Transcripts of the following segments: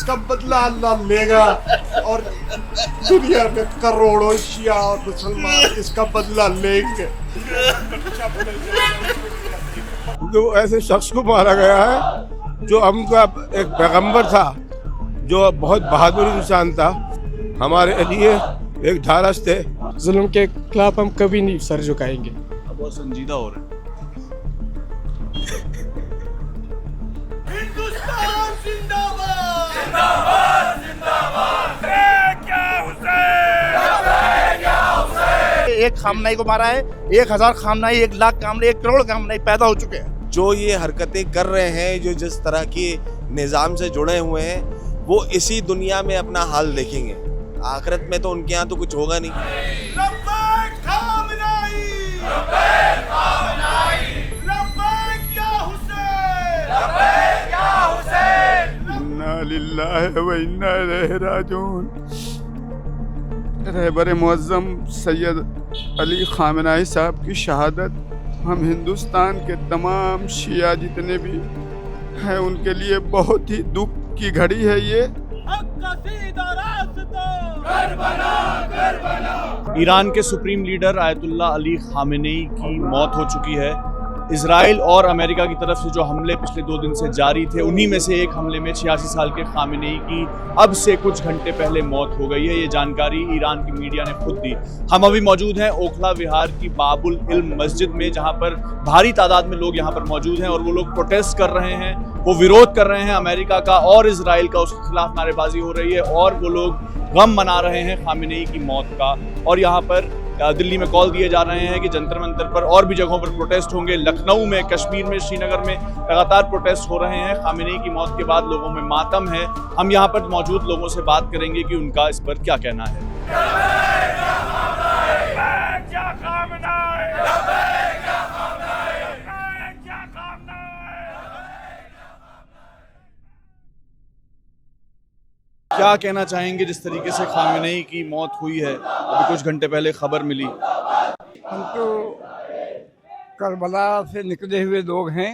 इसका बदला अल्लाह लेगा और दुनिया में करोड़ों शिया और मुसलमान इसका बदला लेंगे। क्योंकि वो ऐसे शख्स को मारा गया है जो हमका एक पैगंबर था, जो बहुत बहादुर इंसान था, हमारे लिए एक ढारस थे। जुल्म के खिलाफ हम कभी नहीं सर झुकाएंगे। बहुत संजीदा हो रहा है। हिंदुस्तान जिंदाबाद जिंदाबाद जिंदाबाद। क्या हुसैन, एक खामनाई को मारा है, 1000 खामनाई, 1 लाख खामनाई, 1 करोड़ खामनाई पैदा हो चुके हैं। जो ये हरकतें कर रहे हैं, जो जिस तरह की निज़ाम से जुड़े हुए हैं, वो इसी दुनिया में अपना हाल देखेंगे। आखिरत में तो उनके यहाँ तो कुछ होगा नहीं। लब्बैक खामनाई, लब्बैक खामनाई, लब्बैक या हुसैन, लब्बैक या हुसैन। इन्ना लिल्लाहि व इन्ना इलैहि राजिऊन। रहबर मुअज़्ज़म सैयद अली खामनाई साहब की शहादत हम हिंदुस्तान के तमाम शिया जितने भी हैं उनके लिए बहुत ही दुख की घड़ी है ये। ईरान के supreme leader ayatollah Ali Khamenei की मौत हो चुकी है। इजराइल और अमेरिका की तरफ से जो हमले पिछले 2 दिन से जारी थे, उन्हीं में से एक हमले में 86 साल के खामेनेई की अब से कुछ घंटे पहले मौत हो गई है। ये जानकारी ईरान की मीडिया ने खुद दी। हम अभी मौजूद हैं ओखला विहार की बाबुल इल्म मस्जिद में, जहां पर भारी तादाद में लोग यहां पर मौजूद हैं और वो लोग प्रोटेस्ट कर रहे हैं, वो विरोध कर रहे हैं अमेरिका का और इजराइल का, उसके खिलाफ नारेबाजी हो रही है और वो लोग गम मना रहे हैं खामेनेई की मौत का। और यहाँ पर दिल्ली में कॉल दिए जा रहे हैं कि जंतर मंतर पर और भी जगहों पर प्रोटेस्ट होंगे। लखनऊ में, कश्मीर में, श्रीनगर में लगातार प्रोटेस्ट हो रहे हैं। खामेनेई की मौत के बाद लोगों में मातम है। हम यहाँ पर मौजूद लोगों से बात करेंगे कि उनका इस पर क्या कहना है। क्या कहना चाहेंगे जिस तरीके से खामेनेई की मौत हुई है? अभी कुछ घंटे पहले खबर मिली। हम तो करबला से निकले हुए लोग हैं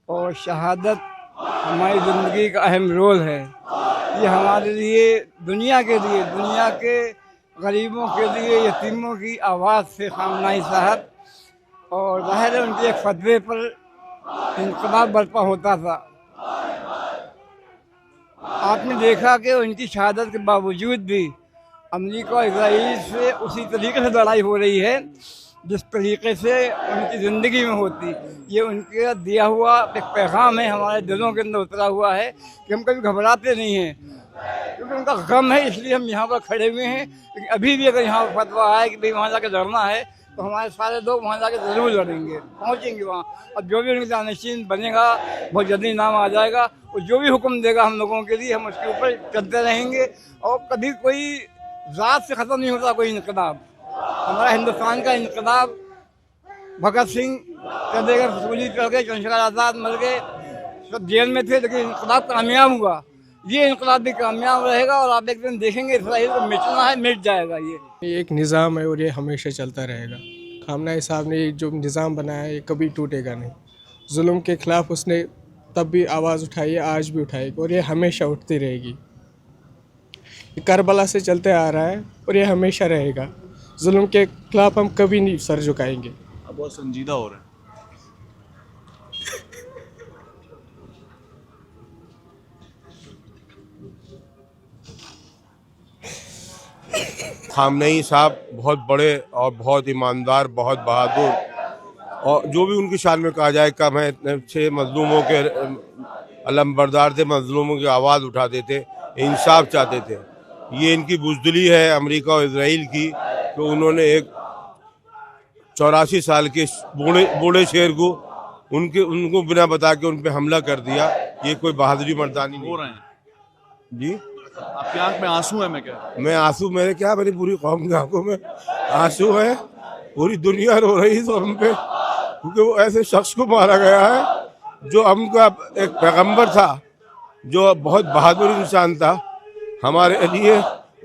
और शहादत हमारी ज़िंदगी का अहम रोल है। ये हमारे लिए, दुनिया के गरीबों के लिए, यतीमों की आवाज़ से खामनाई साहब, और ज़ाहिर है उनके एक फतवे पर इनकलाब बर्पा होता था। आपने देखा कि उनकी शहादत के बावजूद भी अमेरिका और इजराइल से उसी तरीके से लड़ाई हो रही है जिस तरीके से उनकी ज़िंदगी में होती। ये उनके दिया हुआ एक पैगाम है, हमारे दिलों के अंदर उतरा हुआ है कि हम कभी घबराते नहीं हैं, क्योंकि उनका गम है, इसलिए हम यहाँ पर खड़े हुए हैं। क्योंकि अभी भी अगर यहाँ पर फतवा आए कि भाई वहाँ जाकर लड़ना है, तो हमारे सारे लोग वहाँ जाकर ज़रूर लड़ेंगे, पहुँचेंगे वहाँ। और जो भी उनका जानशीन बनेगा बहुत जल्दी नाम आ जाएगा, और जो भी हुक्म देगा हम लोगों के लिए, हम उसके ऊपर चलते रहेंगे। और कभी कोई ज़ात से ख़त्म नहीं होता कोई इनकलाब। हमारा हिंदुस्तान का इनकलाब, भगत सिंह चले गए, फसूली चल गए, चंद्रशेखर आज़ाद मर गए, सब जेल में थे, लेकिन इनकलाब कामयाब हुआ। ये इनकलाब भी कामयाब रहेगा और आप एक दिन देखेंगे इसराइल को मिटना है, मिट जाएगा। ये एक निज़ाम है और ये हमेशा चलता रहेगा। खामनाई साहब ने जो निज़ाम बनाया है ये कभी टूटेगा नहीं। जुल्म के ख़िलाफ़ उसने तब भी आवाज़ उठाई है, आज भी उठाएगी और ये हमेशा उठती रहेगी। ये करबला से चलते आ रहा है और ये हमेशा रहेगा। जुल्म के ख़िलाफ़ हम कभी नहीं सर झुकाएंगे। बहुत संजीदा हो रहा है। खामनेई साहब बहुत बड़े और बहुत ईमानदार, बहुत बहादुर, और जो भी उनकी शान में कहा जाए कम है। इतने अच्छे मजलूमों के अलमबरदार थे, मजलूमों की आवाज़ उठाते थे, इंसाफ चाहते थे। ये इनकी बुज़दिली है अमेरिका और इजराइल की, तो उन्होंने एक 84 साल के बूढ़े शेर को उनको बिना बता के उन पे हमला कर दिया। ये कोई बहादुरी मर्दानी नहीं हो रहे हैं जी। आपकी आंख में आंसू है? मैं आंसू, मेरे क्या, मेरी पूरी कौम की आंखों में आंसू है। पूरी दुनिया रो रही है हम पे, क्योंकि वो ऐसे शख्स को मारा गया है जो हमका एक पैगंबर था, जो बहुत बहादुर इंसान था, हमारे लिए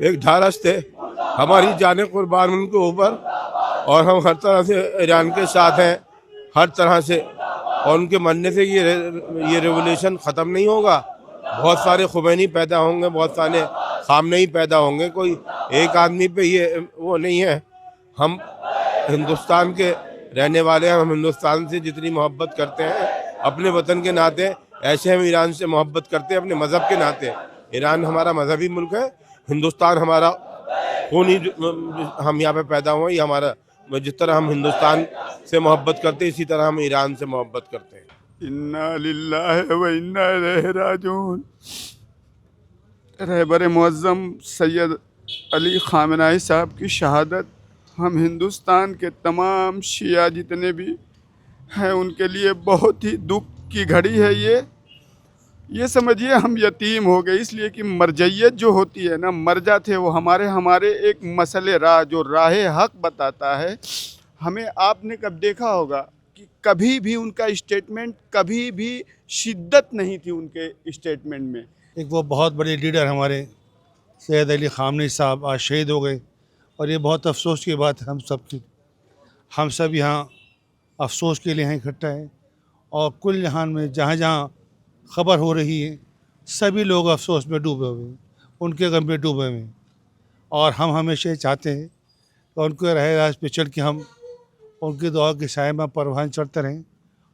एक ढारस थे। हमारी जानें कुर्बान उनके ऊपर, और हम हर तरह से ईरान के साथ हैं, हर तरह से। और उनके मरने से ये रेवोल्यूशन ख़त्म नहीं होगा, बहुत सारे खुमैनी पैदा होंगे, बहुत सारे खामनेई पैदा होंगे, कोई एक आदमी पे ये वो नहीं है। हम हिंदुस्तान के रहने वाले हैं, हम हिंदुस्तान से जितनी मोहब्बत करते हैं अपने वतन के नाते, ऐसे हम ईरान से मोहब्बत करते हैं अपने मज़हब के नाते। ईरान हमारा मजहबी मुल्क है, हिंदुस्तान हमारा खूनी, हम यहाँ पे पैदा हुए, ये हमारा, जिस तरह हम हिंदुस्तान से मोहब्बत करते हैं इसी तरह हम ईरान से मोहब्बत करते हैं। इन्ना लिल्लाहि व इन्ना इलैहि राजिऊन। रहबर मुअज़्ज़म सैयद अली ख़ामेनेई साहब की शहादत हम हिंदुस्तान के तमाम शिया जितने भी हैं उनके लिए बहुत ही दुख की घड़ी है। ये समझिए हम यतीम हो गए, इसलिए कि मरजइयत जो होती है ना, मरजा थे वो हमारे एक मसले राह जो राह हक बताता है। हमें आपने कब देखा होगा कि कभी भी उनका स्टेटमेंट, कभी भी शिद्दत नहीं थी उनके स्टेटमेंट में। एक वो बहुत बड़े लीडर हमारे सैयद अली ख़ामेनेई साहब आज शहीद हो गए और ये बहुत अफसोस की बात है हम सब की। हम सब यहाँ अफसोस के लिए यहाँ इकट्ठा है और कुल जहान में जहाँ जहाँ ख़बर हो रही है सभी लोग अफसोस में डूबे हुए हैं, उनके गम में डूबे हुए हैं। और हम हमेशा ये चाहते हैं कि उनके राह राज पे चल के हम उनकी दुआ के साए में परवान चढ़ते रहें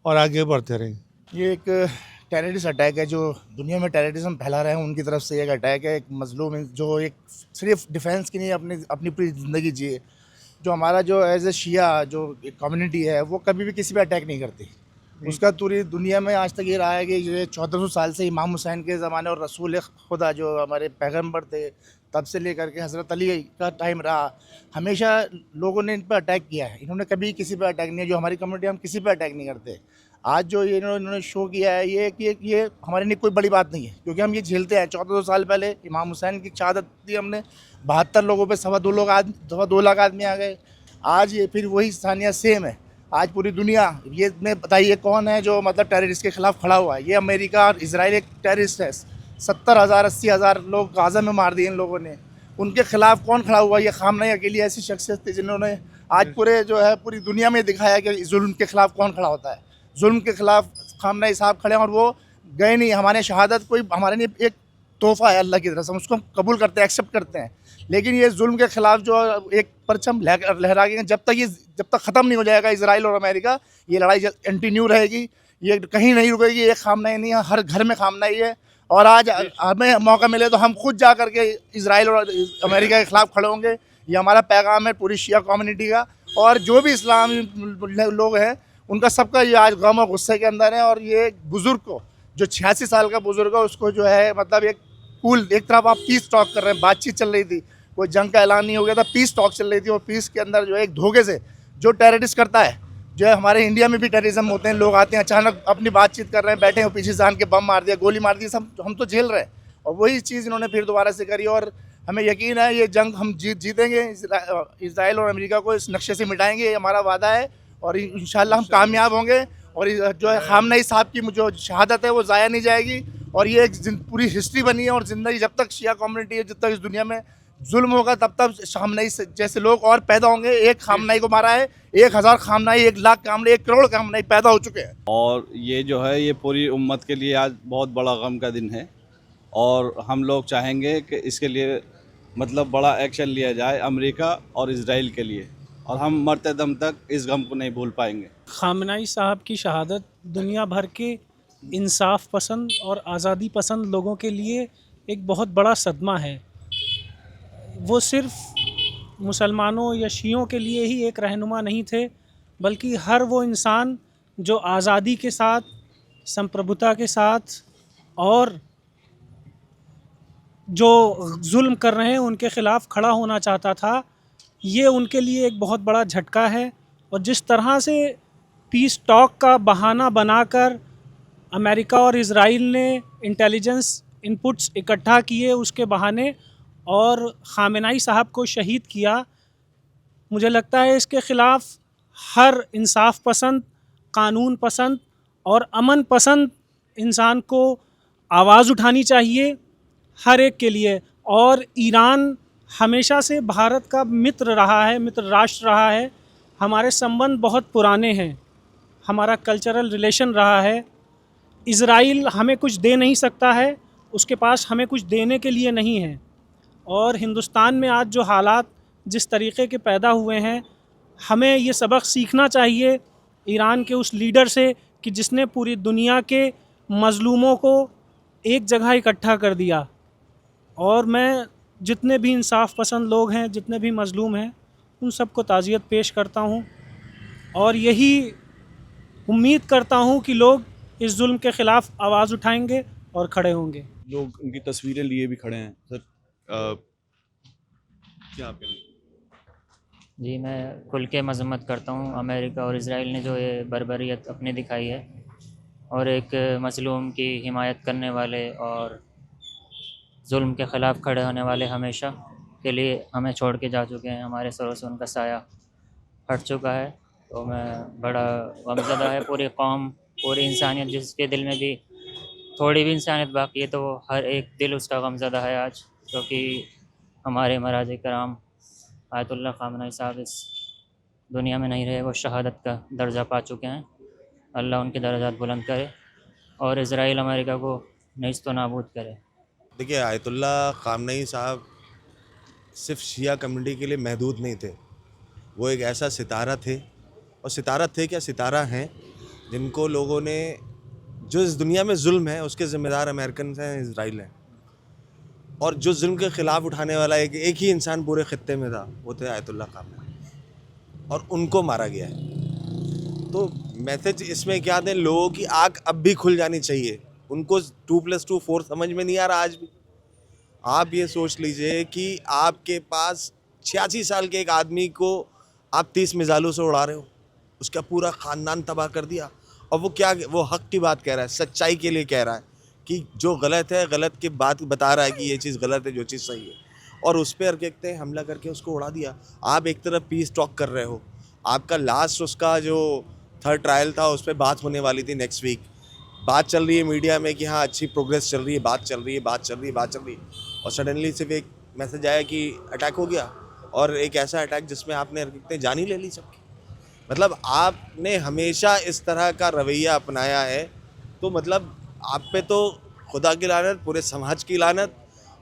और आगे बढ़ते रहें। ये एक टेररिस्ट अटैक है जो दुनिया में टेररिज्म फैला रहे हैं उनकी तरफ से एक अटैक है। एक मजलूम जो एक सिर्फ डिफेंस के लिए अपनी पूरी ज़िंदगी जिए। जो हमारा जो एज ए शिया जो कम्युनिटी है वो कभी भी किसी पे अटैक नहीं करती। उसका पूरी दुनिया में आज तक ये रहा है कि जो 1400 साल से इमाम हुसैन के ज़माने और रसूल खुदा जो हमारे पैगम्बर थे तब से लेकर के हज़रत अली का टाइम रहा, हमेशा लोगों ने इन पर अटैक किया है। इन्होंने कभी किसी पे अटैक नहीं, जो हमारी कम्युनिटी हम किसी पे अटैक नहीं करते। आज जो ये इन्होंने शो किया है ये हमारे लिए कोई बड़ी बात नहीं है, क्योंकि हम ये झेलते हैं। 1400 साल पहले इमाम हुसैन की शहादत दी हमने, 72 लोगों पे 2.25 लाख आदमी आ गए। आज ये फिर वही सानिया सेम है। आज पूरी दुनिया ये में बताइए कौन है जो मतलब टेररिस्ट के ख़िलाफ़ खड़ा हुआ है। ये अमेरिका और इजराइल एक टेररिस्ट है। 70,000 80,000 लोग गाज़ा में मार दिए इन लोगों ने। उनके ख़िलाफ़ कौन खड़ा हुआ? ये ख़ामेनेई अकेली ऐसी शख्सियत थी जिन्होंने आज पूरी दुनिया में दिखाया कि जुल्म के ख़िलाफ़ कौन खड़ा होता है। जुल्म के ख़िलाफ़ ख़ामेनेई साहब खड़े हैं और वो गए नहीं। हमारे शहादत कोई हमारे लिए एक तोहफ़ा है अल्लाह की तरफ से, हम उसको कबूल करते हैं, एक्सेप्ट करते हैं। लेकिन ये जुल्म के ख़िलाफ़ जो एक परचम लहरा के जब तक ख़त्म नहीं हो जाएगा इजराइल और अमेरिका, ये लड़ाई कंटिन्यू रहेगी। ये कहीं नहीं रुकेगी। ये ख़ामेनेई नहीं है, हर घर में ख़ामेनेई है। और आज हमें मौका मिले तो हम खुद जा कर के इजराइल और अमेरिका के ख़िलाफ़ खड़े होंगे। ये हमारा पैगाम है पूरी शिया कम्युनिटी का। और जो भी इस्लामी लोग हैं उनका सबका ये आज गम और गुस्से के अंदर है। और ये बुज़ुर्ग को जो 86 साल का बुज़ुर्ग है उसको जो है मतलब एक तरफ आप पीस टॉक कर रहे हैं, बातचीत चल रही थी, कोई जंग का ऐलान नहीं हो गया था, पीस टॉक चल रही थी। और पीस के अंदर जो है एक धोखे से जो टेररिस्ट करता है, जो है हमारे इंडिया में भी टेररिज्म होते हैं। लोग आते हैं अचानक अपनी बातचीत कर रहे हैं, बैठे हैं पीछे से आन के बम मार दिया, गोली मार दी, सब हम तो झेल रहे हैं। और वही चीज़ इन्होंने फिर दोबारा से करी। और हमें यकीन है ये जंग हम जीतेंगे। इजराइल और अमेरिका को इस नक्शे से मिटाएंगे, ये हमारा वादा है। और इंशाल्लाह हम कामयाब होंगे। और जो है ख़ामेनेई साहब की जो शहादत है वो ज़ाया नहीं जाएगी। और ये एक पूरी हिस्ट्री बनी है। और ज़िंदगी जब तक शिया कम्युनिटी है, जब तक इस दुनिया में जुल्म होगा तब तक ख़ामेनेई जैसे लोग और पैदा होंगे। एक ख़ामेनेई को मारा है, 1000 Khamenei, 1 lakh Khamenei, 1 crore Khamenei पैदा हो चुके हैं। और ये जो है ये पूरी उम्मत के लिए आज बहुत बड़ा गम का दिन है। और हम लोग चाहेंगे कि इसके लिए मतलब बड़ा एक्शन लिया जाए अमेरिका और इजराइल के लिए। और हम मरते दम तक इस गम को नहीं भूल पाएंगे। ख़ामेनेई साहब की शहादत दुनिया भर के इंसाफ पसंद और आज़ादी पसंद लोगों के लिए एक बहुत बड़ा सदमा है। वो सिर्फ़ मुसलमानों या शियों के लिए ही एक रहनुमा नहीं थे, बल्कि हर वो इंसान जो आज़ादी के साथ, संप्रभुता के साथ और जो जुल्म कर रहे हैं उनके ख़िलाफ़ खड़ा होना चाहता था। ये उनके लिए एक बहुत बड़ा झटका है। और जिस तरह से पीस टॉक का बहाना बनाकर अमेरिका और इजराइल ने इंटेलिजेंस इनपुट्स इकट्ठा किए उसके बहाने और ख़ामेनेई साहब को शहीद किया, मुझे लगता है इसके ख़िलाफ़ हर इंसाफ पसंद, कानून पसंद और अमन पसंद इंसान को आवाज़ उठानी चाहिए हर एक के लिए। और ईरान हमेशा से भारत का मित्र रहा है, मित्र राष्ट्र रहा है। हमारे संबंध बहुत पुराने हैं, हमारा कल्चरल रिलेशन रहा है। इज़राइल हमें कुछ दे नहीं सकता है, उसके पास हमें कुछ देने के लिए नहीं है। और हिंदुस्तान में आज जो हालात जिस तरीके के पैदा हुए हैं, हमें ये सबक सीखना चाहिए ईरान के उस लीडर से कि जिसने पूरी दुनिया के मज़लूमों को एक जगह इकट्ठा कर दिया। और मैं जितने भी इंसाफ पसंद लोग हैं, जितने भी मज़लूम हैं, उन सबको ताज़ियत पेश करता हूँ और यही उम्मीद करता हूँ कि लोग इस जुल्म के ख़िलाफ़ आवाज़ उठाएंगे और खड़े होंगे। लोग उनकी तस्वीरें लिए भी खड़े हैं सर, क्या आप कहेंगे? जी, मैं खुल के मज़म्मत करता हूँ अमेरिका और इज़राइल ने जो ये बर्बरियत अपनी दिखाई है, और एक मज़लूम की हिमायत करने वाले और जुल्म के ख़िलाफ़ खड़े होने वाले हमेशा के लिए हमें छोड़ के जा चुके हैं। हमारे सरों से उनका साया हट चुका है। तो मैं बड़ा गमज़दा है पूरी कौम, पूरी इंसानियत, जिसके दिल में भी थोड़ी भी इंसानियत बाकी है तो हर एक दिल उसका गमज़दा है आज, क्योंकि हमारे महाराज कराम आयतुल्लाह ख़ामेनी साहब इस दुनिया में नहीं रहे, वो शहादत का दर्जा पा चुके हैं। अल्लाह उनके दर्जात बुलंद करे और इज़राइल अमेरिका को नेस्त व नाबूद करे। देखिए, आयतुल्लाह ख़ामेनी साहब सिर्फ शिया कम्युनिटी के लिए महदूद नहीं थे। वो एक ऐसा सितारा थे, और सितारा थे क्या, सितारा हैं, जिनको लोगों ने, जो इस दुनिया में जुल्म है उसके ज़िम्मेदार अमेरिकन हैं, इज़राइल हैं। और जो जुल्म के ख़िलाफ़ उठाने वाला एक ही इंसान पूरे ख़ित्ते में था, वो थे आयतुल्लाह ख़ामेनी, और उनको मारा गया है। तो मैसेज इसमें क्या दें, लोगों की आँख अब भी खुल जानी चाहिए। उनको 2+2 4 समझ में नहीं आ रहा आज भी। आप ये सोच लीजिए कि आपके पास 86 साल के एक आदमी को आप 30 मिसाइलों से उड़ा रहे हो, उसका पूरा ख़ानदान तबाह कर दिया। और वो क्या, वो हक़ की बात कह रहा है, सच्चाई के लिए कह रहा है कि जो गलत है, गलत की बात बता रहा है कि ये चीज़ गलत है, जो चीज़ सही है, और उस पर कहते हैं हमला करके उसको उड़ा दिया। आप एक तरफ पीस टॉक कर रहे हो, आपका लास्ट उसका जो 3rd ट्रायल था उस पर बात होने वाली थी नेक्स्ट वीक। बात चल रही है मीडिया में कि हाँ अच्छी प्रोग्रेस चल रही है, बात चल रही है, और सडनली सिर्फ एक मैसेज आया कि अटैक हो गया, और एक ऐसा अटैक जिसमें आपने कितने जान ही ले ली सबकी। मतलब आपने हमेशा इस तरह का रवैया अपनाया है, तो मतलब आप पे तो खुदा की लानत, पूरे समाज की लानत,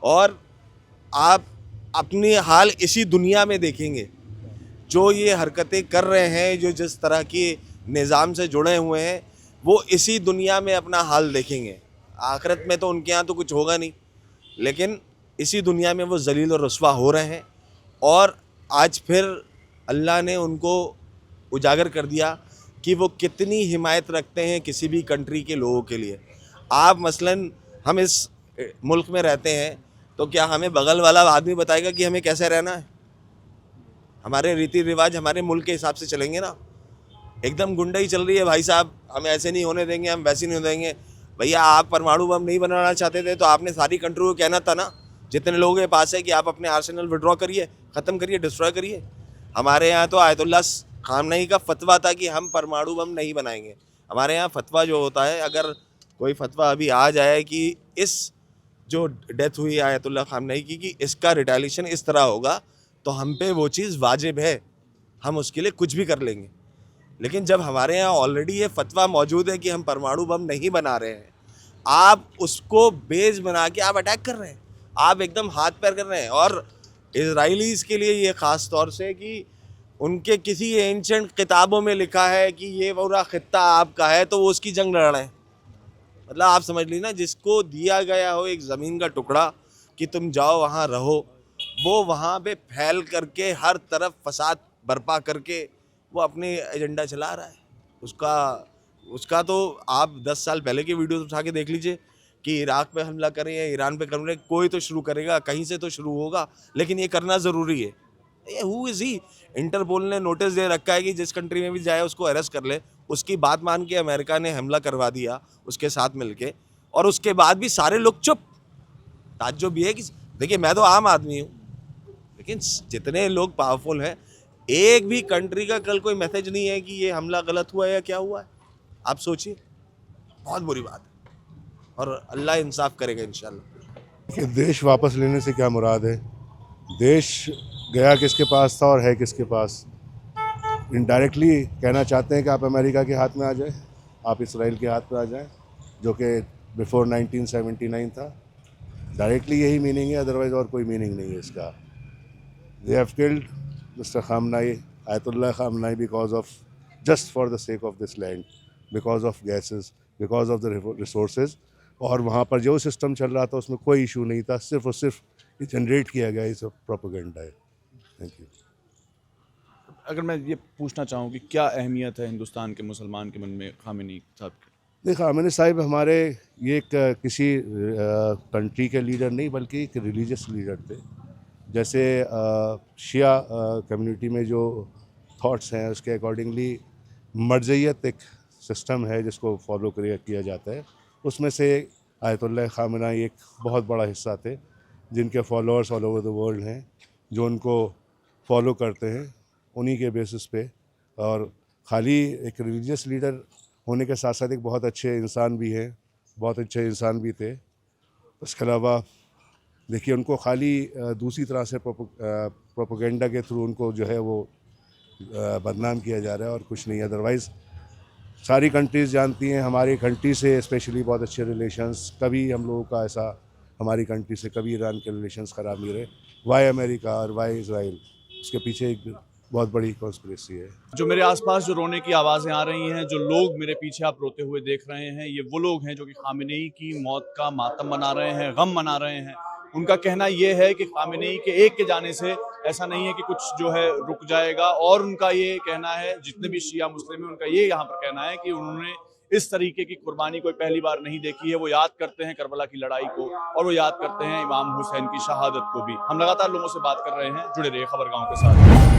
और आप अपनी हाल इसी दुनिया में देखेंगे। जो ये हरकतें कर रहे हैं, जो जिस तरह की निज़ाम से जुड़े हुए हैं, वो इसी दुनिया में अपना हाल देखेंगे। आखिरत में तो उनके यहाँ तो कुछ होगा नहीं, लेकिन इसी दुनिया में वो जलील और रुस्वा हो रहे हैं। और आज फिर अल्लाह ने उनको उजागर कर दिया कि वो कितनी हिमायत रखते हैं किसी भी कंट्री के लोगों के लिए। आप मसलन हम इस मुल्क में रहते हैं, तो क्या हमें बगल वाला आदमी बताएगा कि हमें कैसे रहना है? हमारे रीति रिवाज हमारे मुल्क के हिसाब से चलेंगे ना। एकदम गुंडाई चल रही है भाई साहब, हम ऐसे नहीं होने देंगे, हम वैसे नहीं देंगे। भैया, आप परमाणु बम नहीं बनाना चाहते थे तो आपने सारी कंट्री को कहना था ना, जितने लोगों के पास है, कि आप अपने आर्सेनल विड्रॉ करिए, ख़त्म करिए, डिस्ट्रॉय करिए। हमारे यहाँ तो आयतुल्लाह ख़ामेनी का फतवा था कि हम परमाणु बम नहीं बनाएंगे। हमारे यहाँ फतवा जो होता है, अगर कोई फतवा अभी आ जाए कि इस जो डेथ हुई आयतुल्लाह ख़ामेनी की, कि इसका रिटेलिएशन इस तरह होगा, तो हम पे वो चीज़ वाजिब है, हम उसके लिए कुछ भी कर लेंगे। लेकिन जब हमारे यहाँ ऑलरेडी ये फतवा मौजूद है कि हम परमाणु बम नहीं बना रहे हैं, आप उसको बेस बना के आप अटैक कर रहे हैं, आप एकदम हाथ पैर कर रहे हैं। और इजराइलीज़ के लिए ये ख़ास तौर से कि उनके किसी एंशेंट किताबों में लिखा है कि ये पूरा खित्ता आपका है, तो वो उसकी जंग लड़ रहे हैं। मतलब आप समझ ली ना, जिसको दिया गया हो एक ज़मीन का टुकड़ा कि तुम जाओ वहाँ रहो, वो वहाँ पे फैल करके हर तरफ फसाद बर्पा करके वो अपने एजेंडा चला रहा है। उसका तो आप 10 साल पहले की वीडियोस उठा के देख लीजिए कि इराक पे हमला करें या ईरान पे करें, कोई तो शुरू करेगा, कहीं से तो शुरू होगा, लेकिन ये करना ज़रूरी है। ये हु इज़ ही? इंटरपोल ने नोटिस दे रखा है कि जिस कंट्री में भी जाए उसको अरेस्ट कर ले। उसकी बात मान के अमेरिका ने हमला करवा दिया उसके साथ मिलके, और उसके बाद भी सारे लोग चुप। ताज्जुब भी है कि देखिए, मैं तो आम आदमी हूँ, लेकिन जितने लोग पावरफुल हैं, एक भी कंट्री का कल कोई मैसेज नहीं है कि ये हमला गलत हुआ है या क्या हुआ है। आप सोचिए, बहुत बुरी बात है, और अल्लाह इंसाफ करेगा इंशाल्लाह। कि देश वापस लेने से क्या मुराद है? देश गया किसके पास था और है किसके पास? इनडायरेक्टली कहना चाहते हैं कि आप अमेरिका के हाथ में आ जाए, आप इसराइल के हाथ में आ जाएं, जो कि बिफोर 1979 था। डायरेक्टली यही मीनिंग है, अदरवाइज और कोई मीनिंग नहीं है इसका। They have killed mister खामनाई, Ayatollah खामनाई, because of just for the sake of this land, because of gases, because of the resources. और वहाँ पर जो सिस्टम चल रहा था उसमें कोई इशू नहीं था, सिर्फ और सिर्फ ये जनरेट किया गया, इस प्रोपेगेंडा है। Thank you. अगर मैं ये पूछना चाहूँ कि क्या अहमियत है हिंदुस्तान के मुसलमान के मन में खामेनी साहब की? देखो, खामेनी साहिब हमारे ये एक किसी कंट्री के लीडर नहीं बल्कि एक रिलीजियस लीडर थे। जैसे शिया कम्युनिटी में जो थॉट्स हैं उसके अकॉर्डिंगली मरजैयत एक सिस्टम है जिसको फॉलो किया जाता है, उसमें से आयतुल्लाह खामेनी एक बहुत बड़ा हिस्सा थे, जिनके followers all over the world हैं, जो उनको फॉलो करते हैं उन्हीं के बेसिस पे। और खाली एक रिलीजियस लीडर होने के साथ साथ एक बहुत अच्छे इंसान भी हैं, बहुत अच्छे इंसान भी थे। उसके अलावा देखिए, उनको खाली दूसरी तरह से प्रोपेगेंडा के थ्रू उनको जो है वो बदनाम किया जा रहा है और कुछ नहीं। अदरवाइज़ सारी कंट्रीज़ जानती हैं हमारी कंट्री से स्पेशली बहुत अच्छे रिलेशंस, कभी हम लोगों का ऐसा हमारी कंट्री से कभी ईरान के रिलेशंस ख़राब नहीं रहे। वाई अमेरिका और वाई इज़राइल, उसके पीछे एक बहुत बड़ी कॉन्स्पिरेसी है। जो मेरे आसपास जो रोने की आवाज़ें आ रही हैं, जो लोग मेरे पीछे आप रोते हुए देख रहे हैं, ये वो लोग हैं जो कि खामेनी की मौत का मातम मना रहे हैं, गम मना रहे हैं। उनका कहना ये है कि खामेनी के एक के जाने से ऐसा नहीं है कि कुछ जो है रुक जाएगा। और उनका ये कहना है, जितने भी शिया मुस्लिम हैं, उनका ये यहाँ पर कहना है कि उन्होंने इस तरीके की कुर्बानी कोई पहली बार नहीं देखी है। वो याद करते हैं करबला की लड़ाई को और वो याद करते हैं इमाम हुसैन की शहादत को भी। हम लगातार लोगों से बात कर रहे हैं, जुड़े रहिए खबरगांव के साथ।